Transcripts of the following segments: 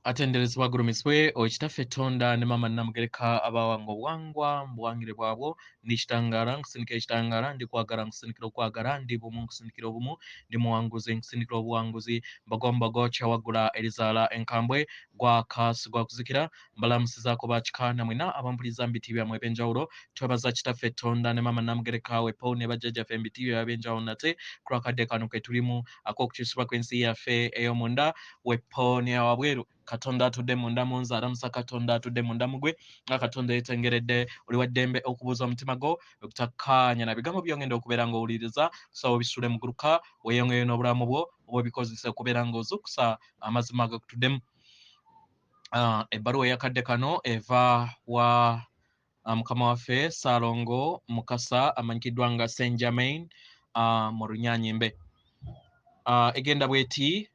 atenderezebwa gurumiswe okitaffe Tonda ne mama namugereka abawango bwangwa mbwangire bwabo nikitangara nkusinikira ekitangara ndi kwagala nkusinikira okwagala ndi bumu nkusinikira obumu ndi muwanguzi nkusinikira obuwanguzi mbagomba gocha wagula erizala enkambwe gwa kas gwa kuzikira mbalamusizaako bakikana mwina abampuliza mbiti byamwe ebenjawulo twebaza kitaffe Tonda ne mama namugereka wepo ne bajjajjaffe mbiti byabenjawulo nate kurakadde kano ke tulimu ak'okukyusibwa kw'ensi yaffe ey'omunda wepo ne wabweru Katonda atudde munda munzi aramusa Katonda atudde munda mugwe nga Katonda yetengeredde oli waddembe okubuuza omutima gwo okutakkaanya na bigambo byongenda okubeera ng'owuliriza kusawo bisule muguruka weeyongere n'obulamu bwo oba bikozese okubeera ng'ozukusa amazima agakutuddemu. Ebbaluwa eyakadde kano eva wa mukama waffe Ssalongo Makasa amanyikiddwa nga Saint Germain mu Runyaanyimbe. Egenda bweti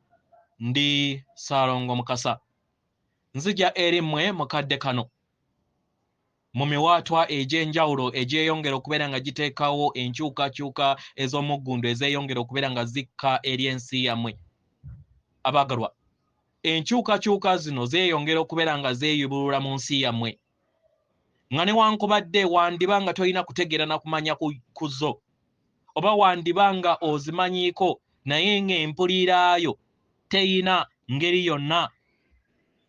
ndi Ssalongo Makasa nzija erimmwe mukadde kano mu miwaatwa egy'enjawulo egyeyongera okubeera nga giteekawo enkyukakyuka ez'omuggundu ezeyongera okubeera nga zikka eri ensi yammwe. Abaagalwa, enkyukakyuka zino zeeyongera okubeera nga zeeyubulula mu nsi yammwe nga newankubadde wandiba nga tolina kutegeera na kumanya ku zo oba wandiba nga ozimanyiiko naye ng'empuliraayo teyina ngeri yonna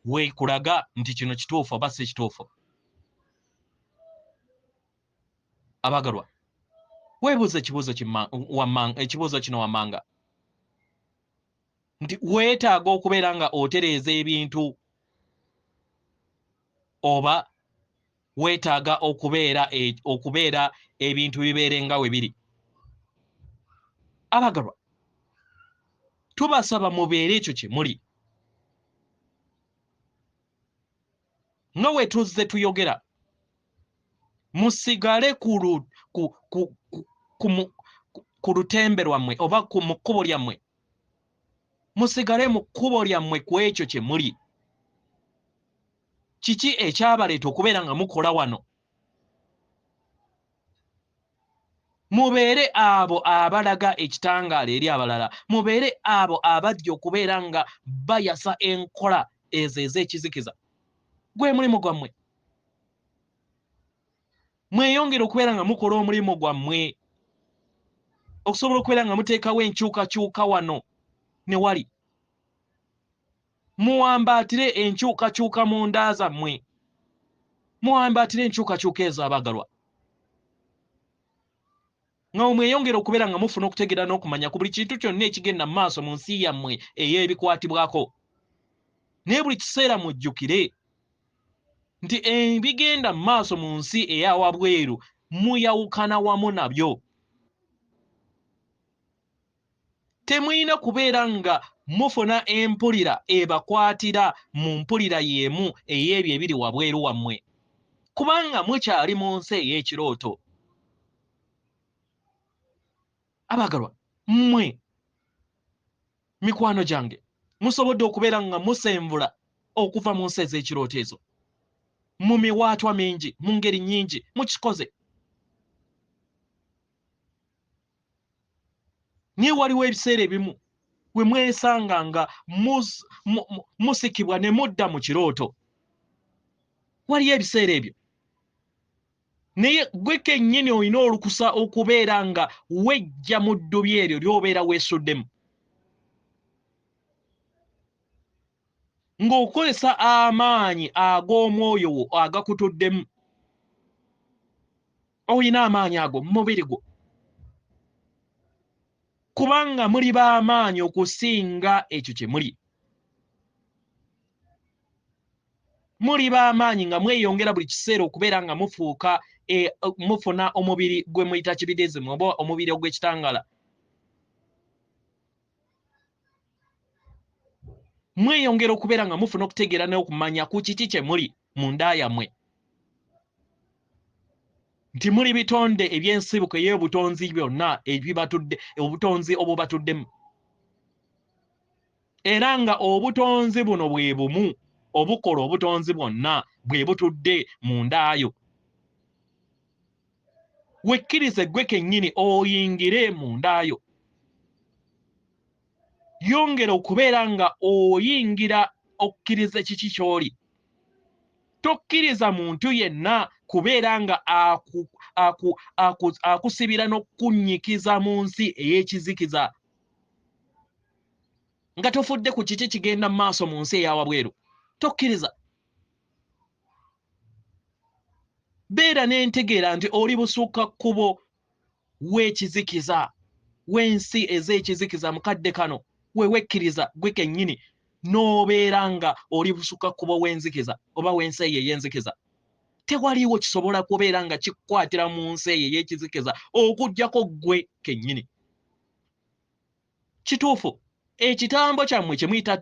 weekulaga nti kino kituufu oba si kituufu. Abaagalwa, weebuuza ekibuuzo kino wammanga nti weetaaga okubeera nga otereeza ebintu oba weetaaga okubeera ebintu bibeere nga we biri. Abaagalwa, tubasaba mubeere ekyo kye muli nga we tuzze tuyogera musigale ku lutembe lwammwe oba mu kkubo lyammwe, musigale mu kkubo lyammwe ku ekyo kye muli. Kiki ekyabaleeta okubeera nga mukola wano? Mubeere abo abalaga ekitangaala eri abalala, mubeere abo abajja okubeera nga bayasa enkola ezo ez'ekizikiza. Gwe mulimu gwammwe. Mweyongere okubeera nga mukola omulimu gwammwe okusobola okubeera nga muteekawo enkyukakyuka wano ne wali. Muwambaatire enkyukakyuka mu nda zammwe, muwambaatire enkyukakyuka ezo abaagalwa, nga mweyongere okubeera nga mufuna okutegeera n'okumanya ku buli kintu kyonna ekigenda mu maaso mu nsi yammwe ey'ebikwatibwako. Naye buli kiseera mujjukire nti ebigenda mu maaso mu nsi eyawabweru muyawukana wamu nabyo. Temulina kubeera nga mufuna empulira ebakwatira mu mpulira y'emu ey'ebyo ebiri wabweru wammwe, kubanga mukyali mu nsi ey'ekirooto. Abaagalwa, mmwe mikwano gyange musobodde okubeera nga musenvula okuva mu nsi ez'ekirooto ezo mu miwaatwa mingi, mu ngeri nnyingi mukikoze. Naye waliwo ebiseera ebimu we mwesanga nga musikibwa ne mudda mu kirooto. Waliyo ebiseera ebyo, naye gwe kennyini olina olukusa okubeera nga wejja mu ddubi eryo ly'obeera weesuddemu, ng'okozesa amaanyi ag'omwoyo wo agakutuddemu. Olina amaanyi ago mu mubiri gwo, kubanga muli b'amaanyi okusinga ekyo kye muli. Muli b'amaanyi nga mweyongera buli kiseera okubeera nga mufuna omubiri gwe muyita kibidizimu oba omubiri ogw'ekitangaala. Mweyongera okubeera nga mufuna okutegeera n'okumanya ku kiki kye muli mu nda yammwe, nti muli bitonde eby'ensibuko ey'obutonzi byonna ebibatudde, obutonzi obubatuddemu, era nga obutonzi buno bwe bumu obukola obutonzi bwonna bwe butudde mu ndaayo. Wekkirize gwe kennyini oyingire mu ndaayo, yongera okubeera nga oyingira okkirize kiki ky'oli. Tokkiriza muntu yenna kubeera nga akusibira n'okunnyikiza mu nsi ey'ekizikiza. Nga tofudde ku kiki kigenda mu maaso mu nsi eyawabweru. Tokkiriza. Beera n'entegeera nti oli busukka kkubo w'ekizikiza, w'ensi ez'ekizikiza mukadde kano, weewekkiriza gwe kennyini n'obeera nga oli busukka kkubo w'enzikiza oba w'ensi eyo ey'enzikiza. Tewaliiwo kisobola kubeera nga kikukwatira mu nsi eyo ey'ekizikiza okuggyako ggwe kennyini. Kituufu, ekitambo kyammwe kye muyita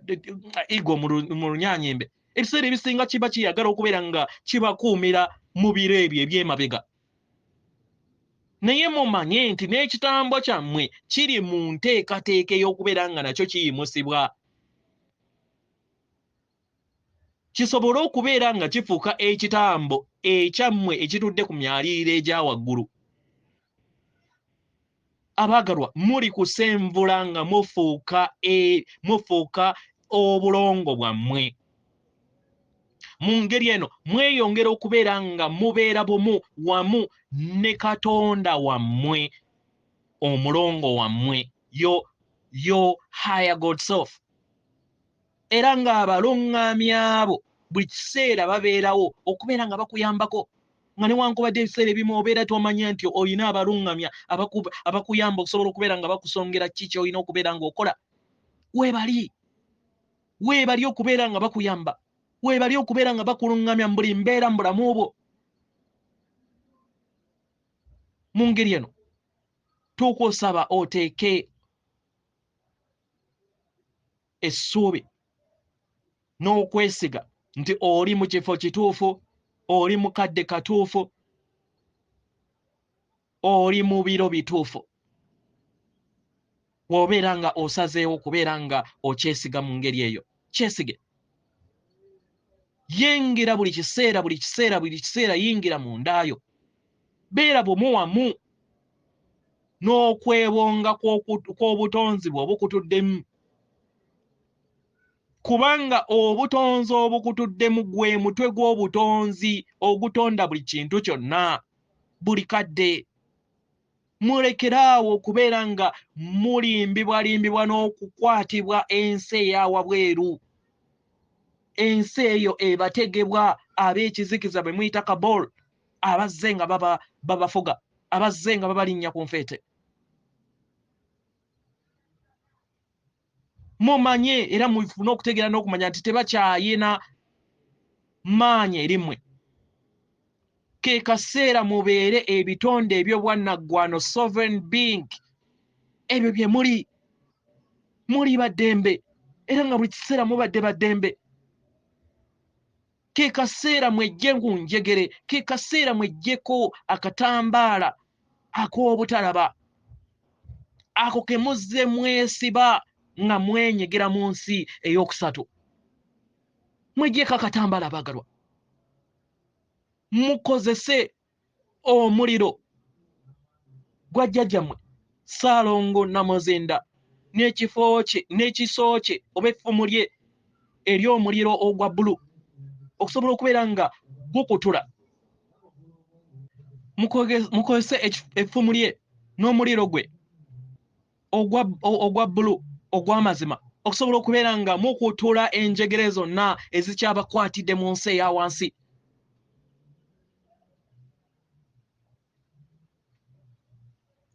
ego mu Lunyaanyimbe, ebiseera ebisinga kiba kiyagala okubeera nga kibakuumira mu biro ebyo eby'emabega. Naye mumanye nti n'ekitambo kyammwe kiri mu nteekateeka ey'okubeera nga nakyo kiyimusibwa. Kisobole okubeera nga kifuuka ekitambo ekyammwe ekitudde ku myaliiro egya waggulu. Abaagalwa, muli kusenvula nga mufuuka obulongo bwammwe. Mu ngeri eno mweyongera okubeera nga mubeera bumu wamu ne Katonda wammwe, omulongo wammwe, yo higher God self. Era ng'abaluŋŋamya abo buli kiseera babeerawo okubeera nga bakuyambako. Nga newankubadde ebiseera ebimu obeera tomanya nti olina abaluŋŋamya abakuyamba okusobola okubeera nga bakusongera kiki olina okubeera ng'okola. Weebali okubeera nga bakuyamba. Weebali okubeera nga bakuluŋŋamya mu buli mbeera mu bulamu bwo. Mu ngeri eno tukusaba oteeke essuubi n'okwesiga nti oli mu kifo kituufu, oli mu kadde katuufu, oli mu biro bituufu. Bw'obeera nga osazeewo okubeera nga okyesiga mu ngeri eyo, kyesige. Yingira buli kiseera yingira mu ndaayo. Beera bumu wamu n'okwebonga kw'obutonzi bwe obukutuddemu. Kubanga obutonzi obukutuddemu gwe mutwe gw'obutonzi ogutonda buli kintu kyonna, buli kadde. Mulekeraawo okubeera nga mulimbibwalimbibwa n'okukwatibwa ensi eyawabweru. Ensi eyo ebategebwa ab'ekizikiza be muyita kabol, abazze nga babafuga, abazze nga babalinnya ku nfeete. Mumanye era mufune okutegeera n'okumanya nti tebakyayina maanyi erimmwe. Ke kaseera mubeere ebitonde eby'obwannaggwano, sovereign being. Ebyo bye muli baddembe era nga buli kiseera mubadde baddembe. Ke kaseera mwejje ku njegere, ke kaseera mwejjeko akatambaala ak'obutalaba, ako ke muzze mwesiba nga mwenyegera mu nsi ey'okusatu. Mwejjeko akatambaala abaagalwa. Mukozese omuliro gwa jjajjammwe Ssalongo Namuzinda n'ekifo kye n'ekiso kye oba effumu lye ery'omuliro ogwa bbulu okusobola okubeera nga gukutula. Mukozese effumu lye n'omuliro gwe ogwa bbulu ogw'amazima okusobola okubeera nga mukutula enjegere zonna ezikyabakwatidde mu nsi eya wansi.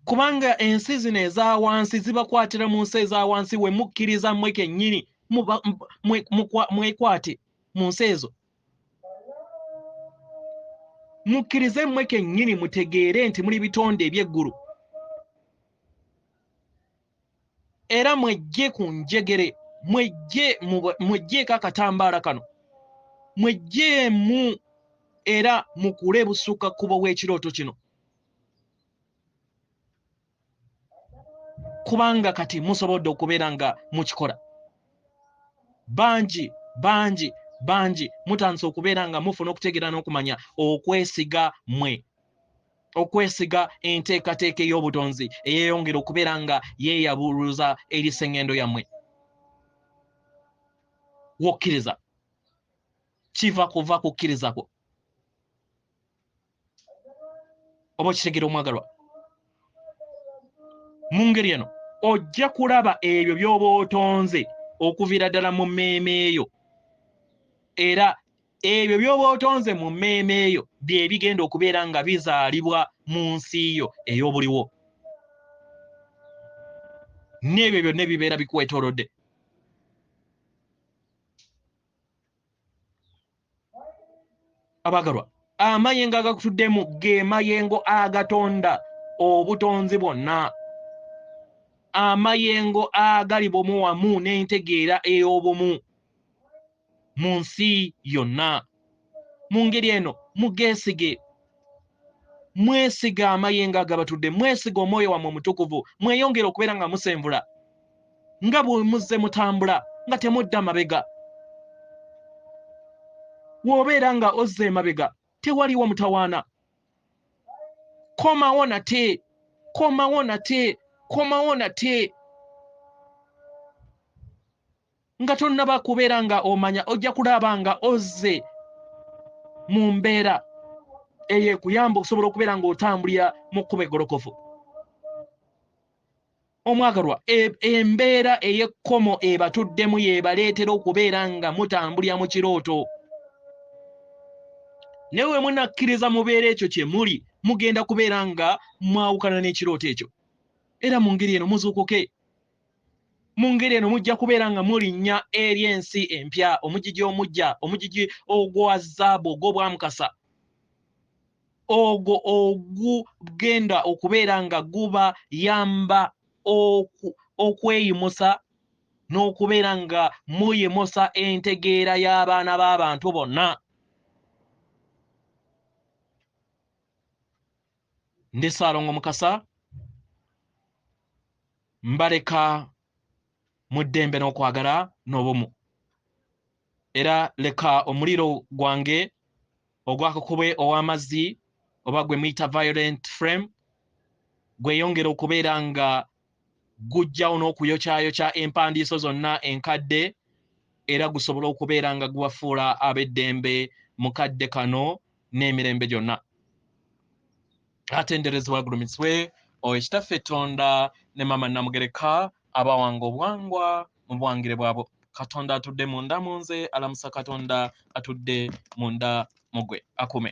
Kubanga ensi zino eza wansi zibakwatira mu nsi eza wansi, we mukkiriza mmwe kennyini mwekwate mu nsi ezo. Mukkirize mmwe kennyini mutegeere nti muli bitonde eby'eggulu. Era mwejje ku njegere, mwejjeeko akatambaala kano, mwejjeemu era mukule busukka kkubo bw'ekirooto kino. Kubanga kati musobodde okubeera nga mukikola. Bangi mutandise okubeera nga mufuna okutegeera n'okumanya okwesiga mmwe. Okwesiga enteekateeka ey'obutonzi eyeeyongera okubeera nga yeeyabuluza eri sseŋŋendo yammwe. wokkiriza kiva kuva kukkirizako oba kitegera omwagalwa mu ngeri eno ojja kulaba ebyo by'oba otonze okuviira ddala mu mmeeme eyo era ebyo by'oba otonze mu mmeeme eyo bye bigenda okubeera nga bizaalibwa mu nsi yo ey'obuliwo n'ebyo byonna ebibeera bikwetoolodde abagalwa amayengo agakutuddemu ge mayengo agatonda obutonzi bwonna amayengo agali bumu wamu n'entegeera ey'obumu mu nsi yonna mu ngeri eno mugeesige mwesiga amayengo agabatudde mwesiga omwoyo wammwe omutukuvu mweyongere okubeera nga musenvula nga bwe muzze mutambula nga temudda mabega w'obeera nga ozza emabega tewaliwo mutawaana komawo nate komawo nate komawo nate nga tonnaba kubeera nga omanya ojja kulaba nga ozze mu mbeera eyekuyamba okusobola okubeera ng'otambulira mu kkubo eggolokofu omwagalwa embeera ey'ekkomo ebatuddemu yebaleetera okubeera nga mutambulira mu kirooto naye we munakkiriza mubeera ekyo kye muli mugenda kubeera nga mwawukana n'ekirooto ekyo era mu ngeri eno muzuukuke mu ngeri eno mujja kubeera nga mulinnya eri ensi empya omugigi omujja omugigi ogwa zaabu ogw'obwamukasa ogwo ogugenda okubeera nga gubayamba okweyimusa n'okubeera nga muyimusa entegeera y'abaana b'abantu bonna ndi Ssalongo Mukasa mbaleka mu ddembe n'okwagala n'obumu era leka omuliro gwange ogwakakubwe ow'amazzi oba gwe muyita violent flame gweyongera okubeera nga gujjawo n'okuyokyayokya empandiiso zonna enkadde era gusobola okubeera nga gubafuula ab'eddembe mu kadde kano n'emirembe gyonna atenderezebwa agulumiziwe Ekitaffe Tonda ne Maama Namugereka abawanga obuwangwa mu buwangire bwabo Katonda atudde munda mu nze alamusa Katonda atudde munda mu gwe akume